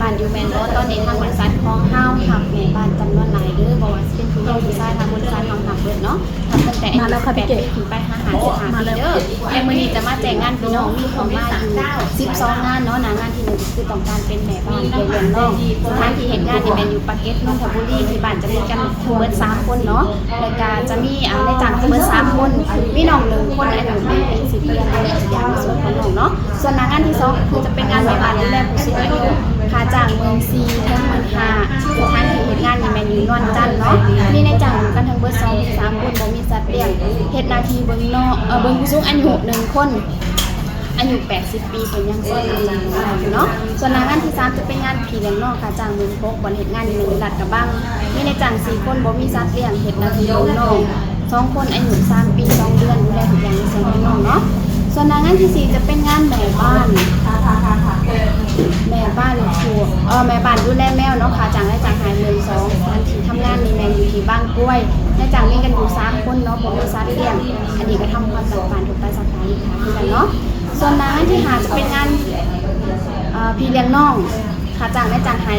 บ้านอยู่แมนบ่ตอนนี้ทางบริษัทของเฮาหับแม่บ้านจำนวนหลายเด้อบ่ว่าสิเป็นผู้หญิงผู้ชายทางบริษัทของหับเบิดเนาะหับตั้งแต่อายุ18ปีขึ้นไป55ปีเด้อแต่มื้อนี้จะมาแจ้งงานพี่น้องมีของมาอยู่12งานเนาะงานที่1คือต้องการเป็นแม่บ้านเรียนน้องสถานที่เฮ็ดงานนี่แม่นอยู่ปากเกร็ดนนทบุรีที่บ้านจะมีกันทั้งเบิด3คนเนาะแล้วก็จะมีในจ้างทั้งเบิด3คนมีน้อง1คนอายุ10ปีอย่างในส่วนของน้องเนาะส่วนงานที่2คือจะเป็นงานแม่บ้านดูแลผู้สูงอายุค่าจ้าง14,000ถึง15,000สถานที่เฮ็ดงานนี่แม่นอยู่นวลจันทน์เนาะมีในจ้างกันทั้งเบิด2-3คนบ่มีสัตว์เลี้ยงเฮ็ดหน้าที่เบิ่งเบิ่งผู้สูงอายุ1คนอายุ80ปีเพิ่นยังสอนอาจารย์อยู่เนาะส่วนงานที่3จะเป็นงานพี่เลี้ยงน้องค่าจ้าง16,000บ่เฮ็ดงานอยู่ในรัฐกระบังมีในจ้าง4คนบ่มีสัตว์เลี้ยงเฮ็ดหน้าที่เบิ่งน้อง2คนอายุ3ปี2เดือนดูแลทุกอย่างในส่วนของน้องเนาะส่วนงานที่4จะเป็นงานแม่บ้านแม่บ้านครัวแม่บ้านดูแลแมวเนาะค่าจ้างได้จ้าง12,000สถานที่ทำงานนี่แม่อยู่ที่บ้านกล้วยได้จ้างมีกันอยู่3คนเนาะบ่มีสัตว์เลี้ยงอันนี้ก็ทำความสะอาดทุกไปสาขาอีกค่ะคือกันเนาะส่วนงานที่5จะเป็นงานพี่เลี้ยงน้องค่าจ้างได้จ้างให้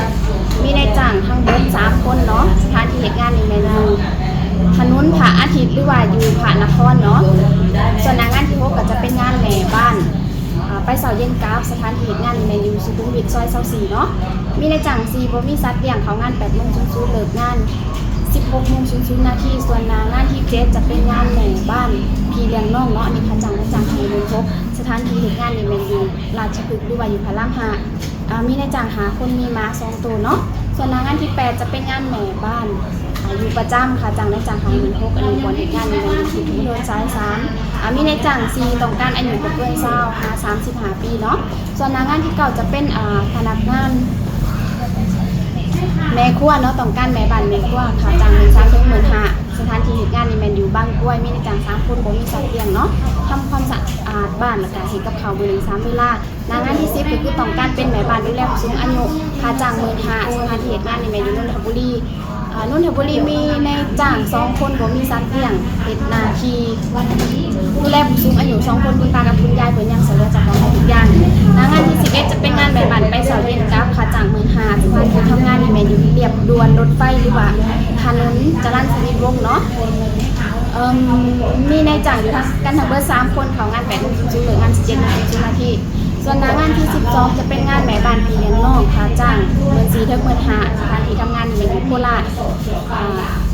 16,000มีได้จ้างทั้งเบิด3คนเนาะสถานที่เฮ็ดงานนี่แม่อยู่ถนนพระอาทิตย์หรือว่าอยู่พระนครเนาะส่วนงานที่6ก็จะเป็นงานแม่บ้านไปเสาเย็นกราฟสถานที่เฮ็ดงานในอยู่สุขุมวิทซอย24เนาะมีในจัง4บ่มีสัตว์เลี้ยงเขางาน8:00 นเลิกงาน 16:00 นส่วนงานที่7จะเป็นงานแม่บ้านพี่เลี้ยงน้องเนาะอันนี้ค่าจ้างได้จ้างให้16,000สถานที่เฮ็ดงานนี่แม่นอยู่ราชพฤกษ์หรือว่าอยู่พระราม5มีในจ้างหาคนมีม้า2ตัวเนาะส่วนงานที่8จะเป็นงานแม่บ้านอยู่ประจำค่ะจ้างได้จ้างให้16,000อันนี้บ่เฮ็ดงานนี่แม่นอยู่ที่ถนนสาย3มีในจ้าง4ต้องการอายุบ่เกิน35ปีเนาะส่วนงานที่9จะเป็นพนักงานแม่ครัวเนาะต้องการแม่บ้านแม่ครัวค่ะจ้าง13,000-15,000สถานที่เฮ็ดงานนี่แม่นอยู่บางกล้วยมีในจ้าง3คนบ่มีสัตว์เลี้ยงเนาะทำความสะอาดบ้านแล้วก็เฮ็ดกับข้าวมื้อนึง3เวลางานที่10ก็คือต้องการเป็นแม่บ้านดูแลผู้สูงอายุค่าจ้าง15,000สถานที่เฮ็ดงานนี่แม่นอยู่นนทบุรีมีในจ้าง2คนบ่มีสัตว์เลี้ยงเฮ็ดหน้าที่ดูแลผู้สูงอายุ2คนคุณตากับคุณยายเพิ่นยังเสียจากของทุกอย่างงานที่11จะเป็นงานแม่บ้านไปเสาเย็นกราฟค่าจ้าง15,000สถานที่ทำงานนี่แม่นอยู่เรียบด่วนรถไฟหรือว่าถนนจรัญสนิทวงศ์เนาะมีในจ้างอยู่กันทั้งเบิด3คนเขางาน8:00 นเลิกงาน17:00 นส่วนงานที่12จะเป็นงานแม่บ้านพี่เลี้ยงน้องค่าจ้าง14,000 ถึง 15,000สถานที่ทำงานนี่อยู่โคราช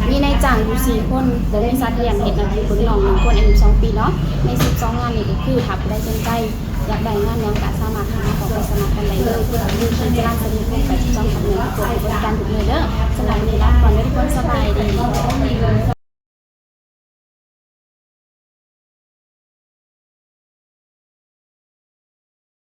มีในจ้างอยู่4คนโดยมีสัตว์เลี้ยงเฮ็ดหน้าที่เบิ่งน้อง1คนอายุ2ปีเนาะใน12งานนี่ก็คือถ้าได้สนใจอยากได้งานหยังก็สามารถหาขอไปสมัครกันได้เลยอยู่ที่จรัญสนิทวงศ์82 11ตัวบริการทุก